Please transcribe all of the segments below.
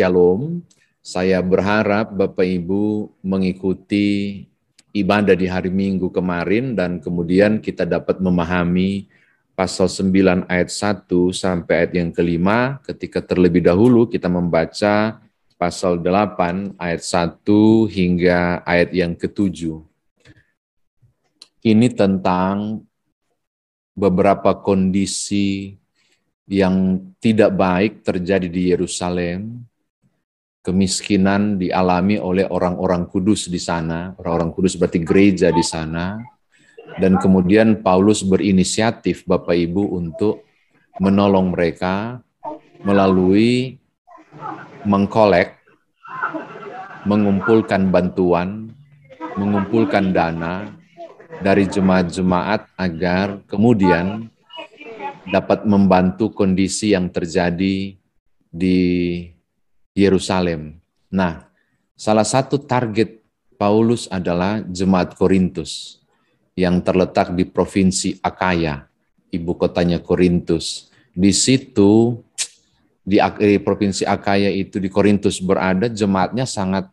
Shalom. Saya berharap Bapak Ibu mengikuti ibadah di hari Minggu kemarin dan kemudian kita dapat memahami pasal 9 ayat 1 sampai ayat yang kelima ketika terlebih dahulu kita membaca pasal 8 ayat 1 hingga ayat yang ketujuh. Ini tentang beberapa kondisi yang tidak baik terjadi di Yerusalem, kemiskinan dialami oleh orang-orang kudus di sana, orang-orang kudus berarti gereja di sana, dan kemudian Paulus berinisiatif Bapak Ibu untuk menolong mereka melalui mengkolek, mengumpulkan bantuan, mengumpulkan dana dari jemaat-jemaat agar kemudian dapat membantu kondisi yang terjadi di Yerusalem. Nah, salah satu target Paulus adalah jemaat Korintus yang terletak di provinsi Akaya, ibu kotanya Korintus. Di situ, di provinsi Akaya itu di Korintus berada, jemaatnya sangat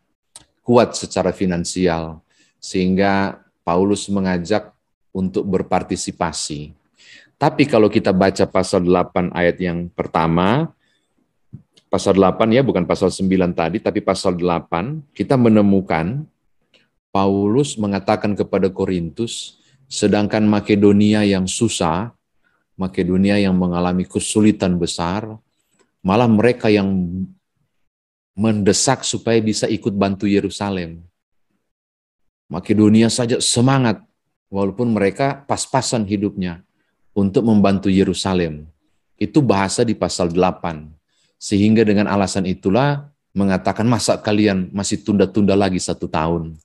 kuat secara finansial, sehingga Paulus mengajak untuk berpartisipasi. Tapi kalau kita baca pasal 8 ayat yang pertama, pasal 8 ya, bukan pasal 9 tadi, tapi pasal 8, kita menemukan Paulus mengatakan kepada Korintus, sedangkan Makedonia yang susah, Makedonia yang mengalami kesulitan besar, malah mereka yang mendesak supaya bisa ikut bantu Yerusalem. Makedonia saja semangat, walaupun mereka pas-pasan hidupnya untuk membantu Yerusalem. Itu bahasa di pasal 8. Sehingga dengan alasan itulah mengatakan, masa kalian masih tunda-tunda lagi 1 tahun?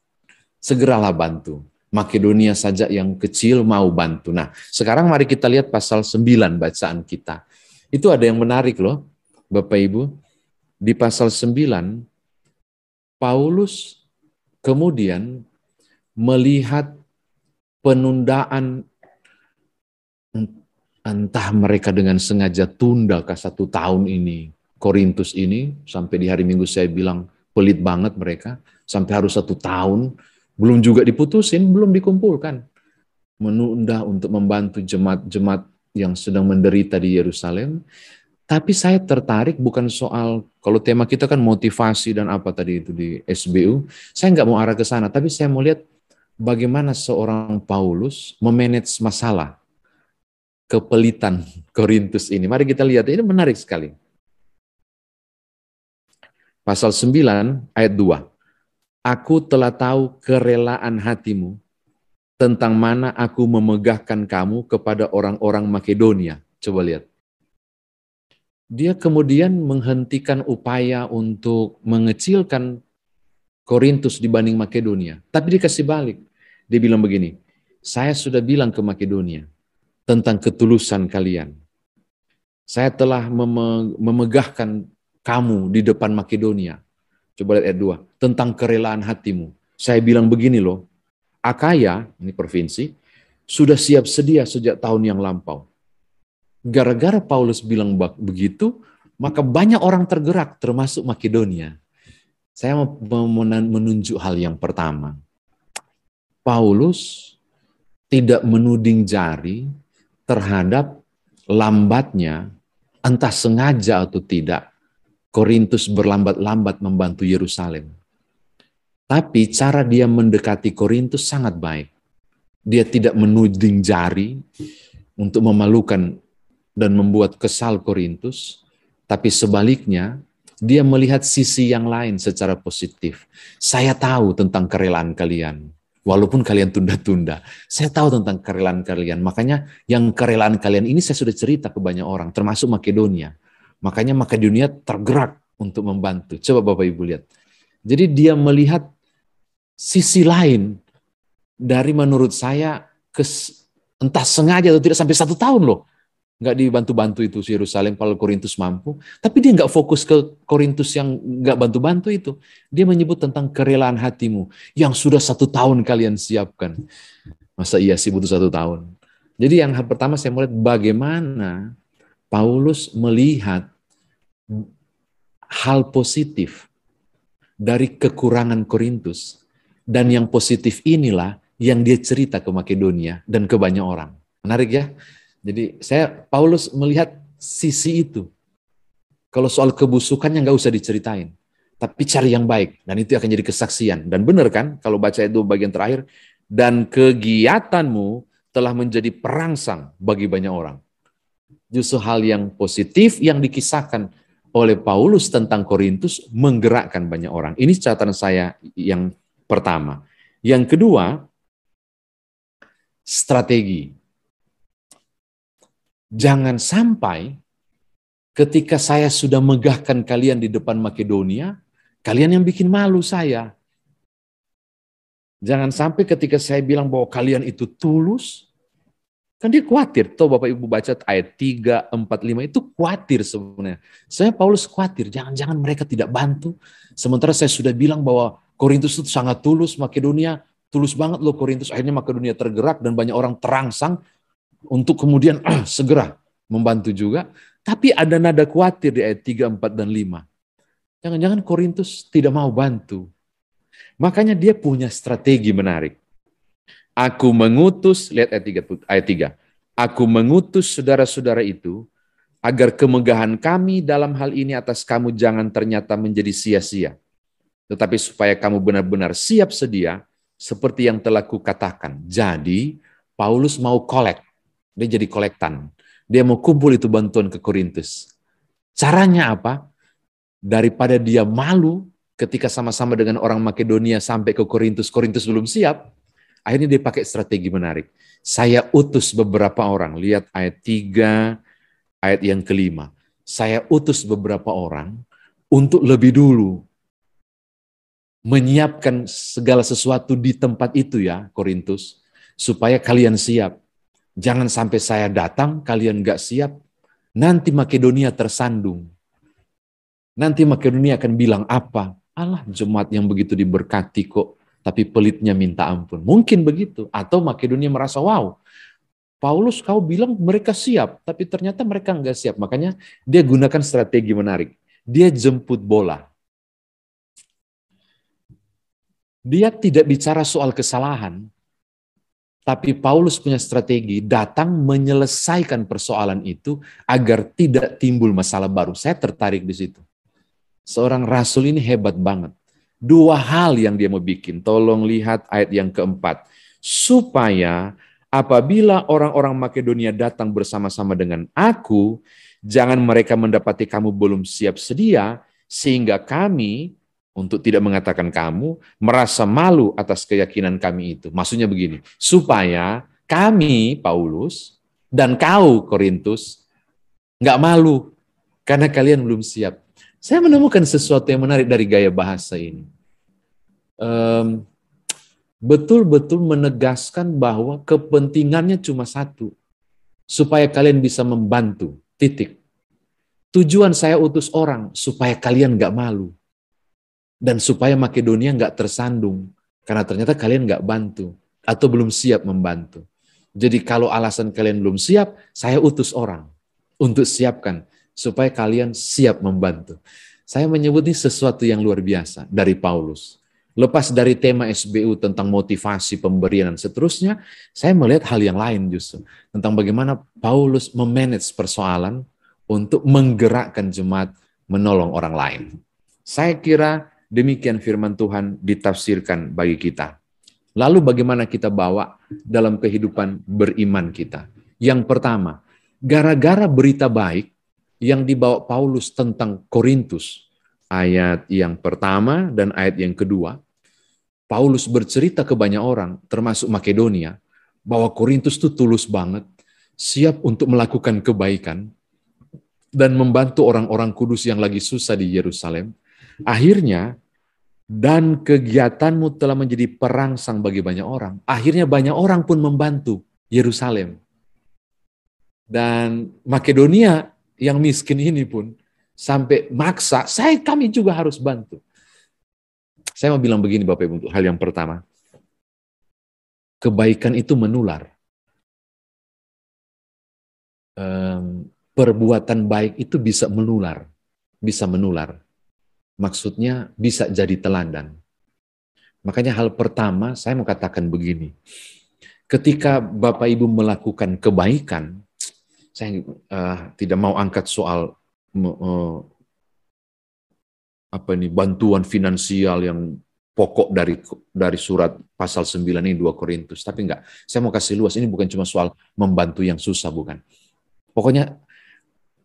Segeralah bantu. Makedonia saja yang kecil mau bantu. Nah, sekarang mari kita lihat pasal 9 bacaan kita. Itu ada yang menarik loh, Bapak Ibu. Di pasal 9, Paulus kemudian melihat penundaan, entah mereka dengan sengaja tunda ke 1 tahun ini. Korintus ini, sampai di hari Minggu saya bilang, pelit banget mereka, sampai harus 1 tahun, belum juga diputusin, belum dikumpulkan. Menunda untuk membantu jemaat-jemaat yang sedang menderita di Yerusalem. Tapi saya tertarik bukan soal, kalau tema kita kan motivasi dan apa tadi itu di SBU, saya nggak mau arah ke sana, tapi saya mau lihat bagaimana seorang Paulus memanage masalah kepelitan Korintus ini. Mari kita lihat, ini menarik sekali. Pasal 9 ayat 2. Aku telah tahu kerelaan hatimu tentang mana aku memegahkan kamu kepada orang-orang Makedonia. Coba lihat. Dia kemudian menghentikan upaya untuk mengecilkan Korintus dibanding Makedonia. Tapi dikasih balik. Dia bilang begini, saya sudah bilang ke Makedonia tentang ketulusan kalian. Saya telah memegahkan kamu di depan Makedonia. Coba lihat ayat 2. Tentang kerelaan hatimu. Saya bilang begini loh, Akaya, ini provinsi, sudah siap sedia sejak tahun yang lampau. Gara-gara Paulus bilang begitu, maka banyak orang tergerak, termasuk Makedonia. Saya mau menunjuk hal yang pertama. Paulus tidak menuding jari terhadap lambatnya, entah sengaja atau tidak, Korintus berlambat-lambat membantu Yerusalem. Tapi cara dia mendekati Korintus sangat baik. Dia tidak menuding jari untuk memalukan dan membuat kesal Korintus, tapi sebaliknya, dia melihat sisi yang lain secara positif. Saya tahu tentang kerelaan kalian, walaupun kalian tunda-tunda. Saya tahu tentang kerelaan kalian, makanya yang kerelaan kalian ini saya sudah cerita ke banyak orang, termasuk Makedonia. Makanya Makedonia tergerak untuk membantu. Coba Bapak Ibu lihat. Jadi dia melihat sisi lain dari menurut saya, entah sengaja atau tidak, sampai 1 tahun loh. Nggak dibantu-bantu itu Yerusalem kalau Korintus mampu. Tapi dia nggak fokus ke Korintus yang nggak bantu-bantu itu. Dia menyebut tentang kerelaan hatimu yang sudah 1 tahun kalian siapkan. Masa iya sih butuh 1 tahun? Jadi yang pertama saya melihat bagaimana Paulus melihat hal positif dari kekurangan Korintus, dan yang positif inilah yang dia cerita ke Makedonia dan ke banyak orang. Menarik ya? Jadi Paulus melihat sisi itu. Kalau soal kebusukannya nggak usah diceritain, tapi cari yang baik, dan itu akan jadi kesaksian. Dan benar kan, kalau baca itu bagian terakhir, dan kegiatanmu telah menjadi perangsang bagi banyak orang. Justru hal yang positif yang dikisahkan oleh Paulus tentang Korintus menggerakkan banyak orang. Ini catatan saya yang pertama. Yang kedua, strategi. Jangan sampai ketika saya sudah megahkan kalian di depan Makedonia, kalian yang bikin malu saya. Jangan sampai ketika saya bilang bahwa kalian itu tulus, kan dia khawatir. Tuh Bapak Ibu baca ayat 3, 4, 5 itu khawatir sebenarnya. Saya Paulus khawatir, jangan-jangan mereka tidak bantu. Sementara saya sudah bilang bahwa Korintus itu sangat tulus, Makedonia tulus banget loh Korintus. Akhirnya Makedonia tergerak dan banyak orang terangsang untuk kemudian segera membantu juga. Tapi ada nada khawatir di ayat 3, 4, dan 5. Jangan-jangan Korintus tidak mau bantu. Makanya dia punya strategi menarik. Aku mengutus, lihat ayat 3. Aku mengutus saudara-saudara itu agar kemegahan kami dalam hal ini atas kamu jangan ternyata menjadi sia-sia. Tetapi supaya kamu benar-benar siap sedia seperti yang telah kukatakan. Jadi Paulus mau kolek. Dia jadi kolektan. Dia mau kumpul itu bantuan ke Korintus. Caranya apa? Daripada dia malu ketika sama-sama dengan orang Makedonia sampai ke Korintus, Korintus belum siap. Akhirnya dia pakai strategi menarik. Saya utus beberapa orang. Lihat ayat 3, ayat yang kelima. Saya utus beberapa orang untuk lebih dulu menyiapkan segala sesuatu di tempat itu ya, Korintus. Supaya kalian siap. Jangan sampai saya datang, kalian nggak siap. Nanti Makedonia tersandung. Nanti Makedonia akan bilang apa? Allah, jemaat yang begitu diberkati kok. Tapi pelitnya minta ampun. Mungkin begitu. Atau Makedonia merasa, wow, Paulus kau bilang mereka siap, tapi ternyata mereka enggak siap. Makanya dia gunakan strategi menarik. Dia jemput bola. Dia tidak bicara soal kesalahan, tapi Paulus punya strategi datang menyelesaikan persoalan itu agar tidak timbul masalah baru. Saya tertarik di situ. Seorang rasul ini hebat banget. Dua hal yang dia mau bikin. Tolong lihat ayat yang keempat. Supaya apabila orang-orang Makedonia datang bersama-sama dengan aku, jangan mereka mendapati kamu belum siap sedia, sehingga kami, untuk tidak mengatakan kamu, merasa malu atas keyakinan kami itu. Maksudnya begini, supaya kami, Paulus, dan kau, Korintus, nggak malu, karena kalian belum siap. Saya menemukan sesuatu yang menarik dari gaya bahasa ini. Betul-betul menegaskan bahwa kepentingannya cuma satu, supaya kalian bisa membantu, titik. Tujuan saya utus orang, supaya kalian nggak malu, dan supaya Makedonia nggak tersandung, karena ternyata kalian nggak bantu, atau belum siap membantu. Jadi kalau alasan kalian belum siap, saya utus orang untuk siapkan, supaya kalian siap membantu. Saya menyebut ini sesuatu yang luar biasa dari Paulus. Lepas dari tema SBU tentang motivasi, pemberian, dan seterusnya, saya melihat hal yang lain justru. Tentang bagaimana Paulus memanage persoalan untuk menggerakkan jemaat menolong orang lain. Saya kira demikian firman Tuhan ditafsirkan bagi kita. Lalu bagaimana kita bawa dalam kehidupan beriman kita? Yang pertama, gara-gara berita baik yang dibawa Paulus tentang Korintus, ayat yang pertama dan ayat yang kedua, Paulus bercerita ke banyak orang, termasuk Makedonia, bahwa Korintus itu tulus banget, siap untuk melakukan kebaikan, dan membantu orang-orang kudus yang lagi susah di Yerusalem. Akhirnya, dan kegiatanmu telah menjadi perangsang bagi banyak orang. Akhirnya banyak orang pun membantu Yerusalem. Dan Makedonia yang miskin ini pun sampai maksa, kami juga harus bantu. Saya mau bilang begini Bapak Ibu, untuk hal yang pertama. Kebaikan itu menular. Perbuatan baik itu bisa menular. Bisa menular. Maksudnya bisa jadi teladan. Makanya hal pertama saya mau katakan begini. Ketika Bapak Ibu melakukan kebaikan, saya tidak mau angkat soal bantuan finansial yang pokok dari surat pasal 9 ini 2 Korintus. Tapi enggak, saya mau kasih luas, ini bukan cuma soal membantu yang susah, bukan. Pokoknya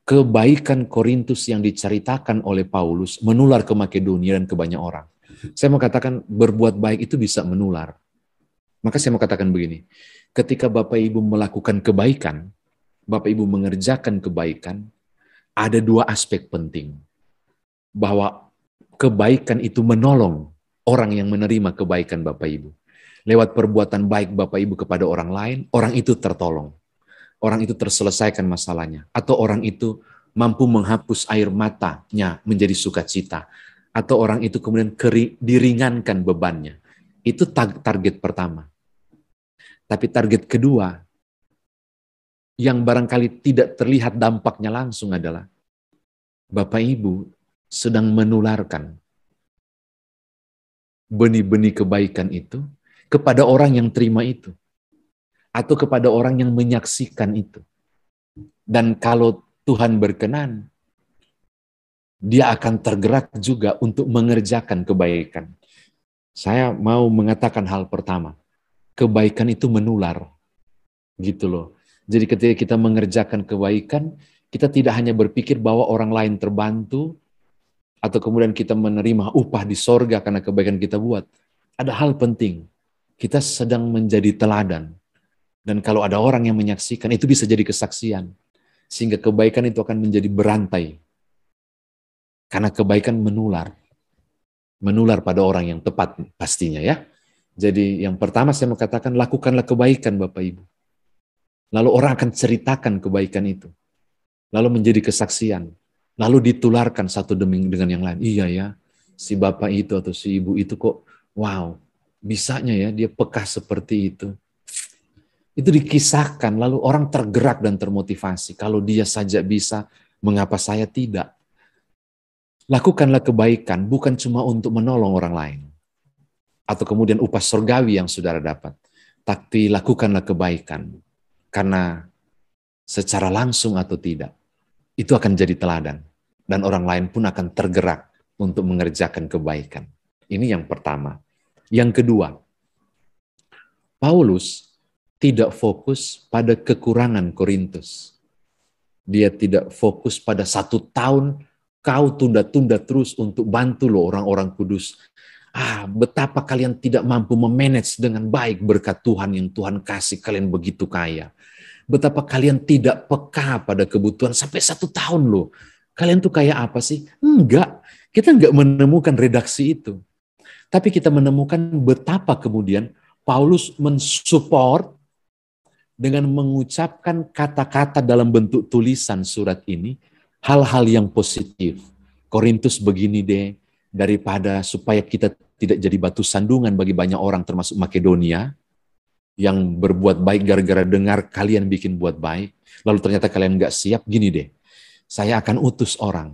kebaikan Korintus yang diceritakan oleh Paulus menular ke Makedonia dan ke banyak orang. Saya mau katakan berbuat baik itu bisa menular. Maka saya mau katakan begini, ketika Bapak Ibu melakukan kebaikan, Bapak Ibu mengerjakan kebaikan, ada 2 aspek penting. Bahwa kebaikan itu menolong orang yang menerima kebaikan Bapak Ibu. Lewat perbuatan baik Bapak Ibu kepada orang lain, orang itu tertolong. Orang itu terselesaikan masalahnya. Atau orang itu mampu menghapus air matanya menjadi sukacita. Atau orang itu kemudian diringankan bebannya. Itu target pertama. Tapi target kedua, yang barangkali tidak terlihat dampaknya langsung adalah Bapak Ibu sedang menularkan benih-benih kebaikan itu kepada orang yang terima itu. Atau kepada orang yang menyaksikan itu. Dan kalau Tuhan berkenan, dia akan tergerak juga untuk mengerjakan kebaikan. Saya mau mengatakan hal pertama, kebaikan itu menular. Gitu loh. Jadi ketika kita mengerjakan kebaikan, kita tidak hanya berpikir bahwa orang lain terbantu, atau kemudian kita menerima upah di sorga karena kebaikan kita buat. Ada hal penting, kita sedang menjadi teladan. Dan kalau ada orang yang menyaksikan, itu bisa jadi kesaksian. Sehingga kebaikan itu akan menjadi berantai. Karena kebaikan menular. Menular pada orang yang tepat pastinya ya. Jadi yang pertama saya mau katakan, lakukanlah kebaikan Bapak Ibu. Lalu orang akan ceritakan kebaikan itu. Lalu menjadi kesaksian. Lalu ditularkan satu demi dengan yang lain. Iya ya, si bapak itu atau si ibu itu kok, wow, bisanya ya dia peka seperti itu. Itu dikisahkan, lalu orang tergerak dan termotivasi. Kalau dia saja bisa, mengapa saya tidak? Lakukanlah kebaikan bukan cuma untuk menolong orang lain. Atau kemudian upah surgawi yang saudara dapat. Tapi lakukanlah kebaikan. Karena secara langsung atau tidak, itu akan jadi teladan. Dan orang lain pun akan tergerak untuk mengerjakan kebaikan. Ini yang pertama. Yang kedua, Paulus tidak fokus pada kekurangan Korintus. Dia tidak fokus pada 1 tahun kau tunda-tunda terus untuk bantu loh orang-orang kudus. Betapa kalian tidak mampu memanage dengan baik berkat Tuhan yang Tuhan kasih kalian begitu kaya. Betapa kalian tidak peka pada kebutuhan sampai 1 tahun loh. Kalian tuh kayak apa sih? Enggak, kita enggak menemukan redaksi itu. Tapi kita menemukan betapa kemudian Paulus mensupport dengan mengucapkan kata-kata dalam bentuk tulisan surat ini, hal-hal yang positif. Korintus begini deh, daripada supaya kita tidak jadi batu sandungan bagi banyak orang termasuk Makedonia, yang berbuat baik gara-gara dengar kalian bikin buat baik, lalu ternyata kalian nggak siap, gini deh, saya akan utus orang,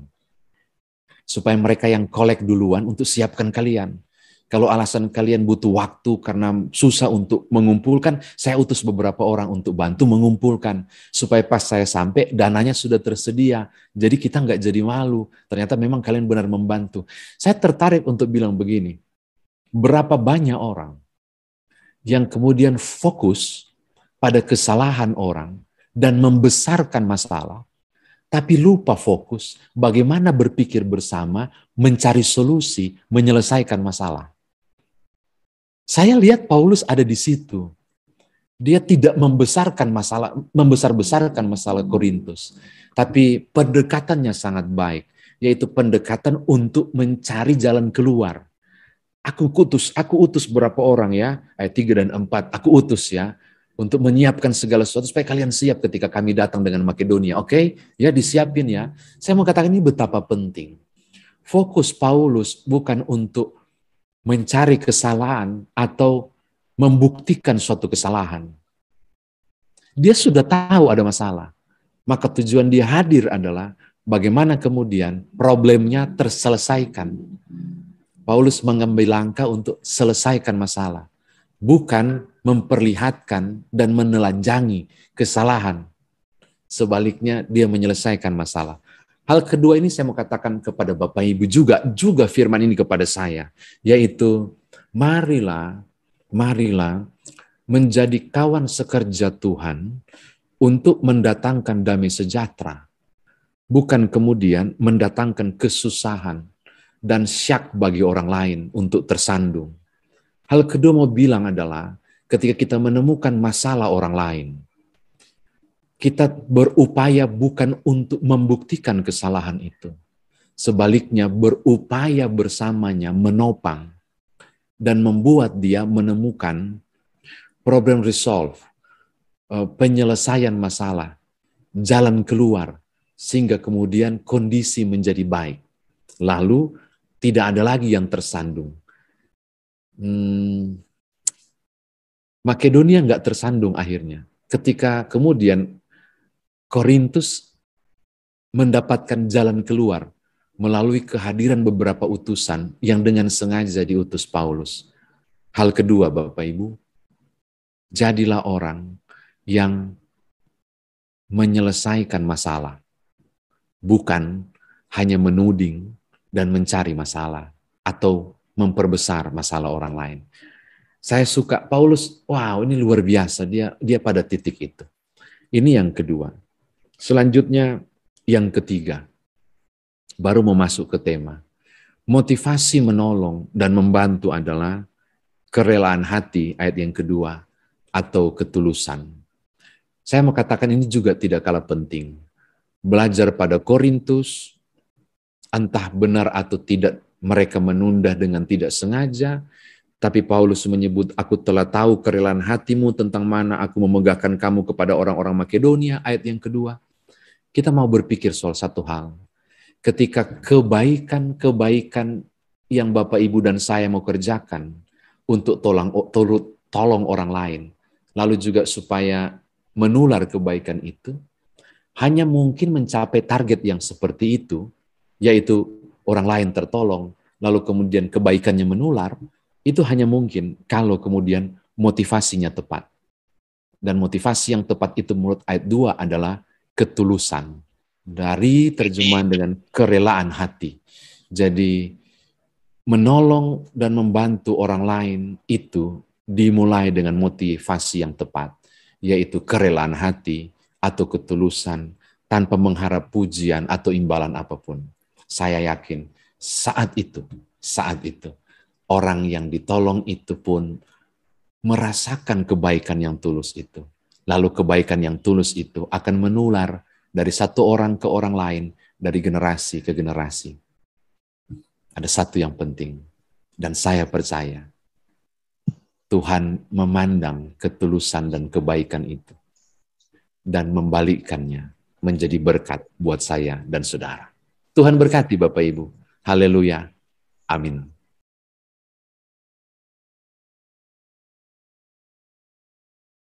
supaya mereka yang kolek duluan untuk siapkan kalian. Kalau alasan kalian butuh waktu karena susah untuk mengumpulkan, saya utus beberapa orang untuk bantu mengumpulkan. Supaya pas saya sampai, dananya sudah tersedia. Jadi kita nggak jadi malu. Ternyata memang kalian benar membantu. Saya tertarik untuk bilang begini, berapa banyak orang yang kemudian fokus pada kesalahan orang dan membesarkan masalah, tapi lupa fokus bagaimana berpikir bersama, mencari solusi, menyelesaikan masalah. Saya lihat Paulus ada di situ. Dia tidak membesar-besarkan masalah Korintus, tapi pendekatannya sangat baik, yaitu pendekatan untuk mencari jalan keluar. Aku utus berapa orang ya, ayat 3 dan 4, aku utus ya, untuk menyiapkan segala sesuatu supaya kalian siap ketika kami datang dengan Makedonia. Oke? Ya, disiapin ya. Saya mau katakan ini betapa penting. Fokus Paulus bukan untuk mencari kesalahan atau membuktikan suatu kesalahan. Dia sudah tahu ada masalah. Maka tujuan dia hadir adalah bagaimana kemudian problemnya terselesaikan. Paulus mengambil langkah untuk selesaikan masalah, bukan memperlihatkan dan menelanjangi kesalahan. Sebaliknya, dia menyelesaikan masalah. Hal kedua ini saya mau katakan kepada Bapak Ibu juga firman ini kepada saya, yaitu marilah menjadi kawan sekerja Tuhan untuk mendatangkan damai sejahtera, bukan kemudian mendatangkan kesusahan dan syak bagi orang lain untuk tersandung. Hal kedua mau bilang adalah ketika kita menemukan masalah orang lain, kita berupaya bukan untuk membuktikan kesalahan itu. Sebaliknya berupaya bersamanya menopang dan membuat dia menemukan problem resolve, penyelesaian masalah, jalan keluar, sehingga kemudian kondisi menjadi baik. Lalu tidak ada lagi yang tersandung. Makedonia nggak tersandung akhirnya. Ketika kemudian Korintus mendapatkan jalan keluar melalui kehadiran beberapa utusan yang dengan sengaja diutus Paulus. Hal kedua, Bapak Ibu, jadilah orang yang menyelesaikan masalah, bukan hanya menuding dan mencari masalah atau memperbesar masalah orang lain. Saya suka Paulus, wow, ini luar biasa, dia pada titik itu. Ini yang kedua. Selanjutnya yang ketiga, baru mau masuk ke tema. Motivasi menolong dan membantu adalah kerelaan hati, ayat yang kedua, atau ketulusan. Saya mau katakan ini juga tidak kalah penting. Belajar pada Korintus, entah benar atau tidak mereka menunda dengan tidak sengaja, tapi Paulus menyebut, aku telah tahu kerelaan hatimu tentang mana aku memegahkan kamu kepada orang-orang Makedonia, ayat yang kedua. Kita mau berpikir soal satu hal. Ketika kebaikan yang Bapak, Ibu, dan saya mau kerjakan untuk tolong orang lain, lalu juga supaya menular kebaikan itu, hanya mungkin mencapai target yang seperti itu, yaitu orang lain tertolong, lalu kemudian kebaikannya menular, itu hanya mungkin kalau kemudian motivasinya tepat. Dan motivasi yang tepat itu menurut ayat 2 adalah ketulusan. Dari terjemahan dengan kerelaan hati. Jadi menolong dan membantu orang lain itu dimulai dengan motivasi yang tepat, yaitu kerelaan hati atau ketulusan tanpa mengharap pujian atau imbalan apapun. Saya yakin saat itu orang yang ditolong itu pun merasakan kebaikan yang tulus itu. Lalu kebaikan yang tulus itu akan menular dari satu orang ke orang lain, dari generasi ke generasi. Ada satu yang penting, dan saya percaya Tuhan memandang ketulusan dan kebaikan itu dan membalikkannya menjadi berkat buat saya dan saudara. Tuhan berkati Bapak Ibu. Haleluya. Amin.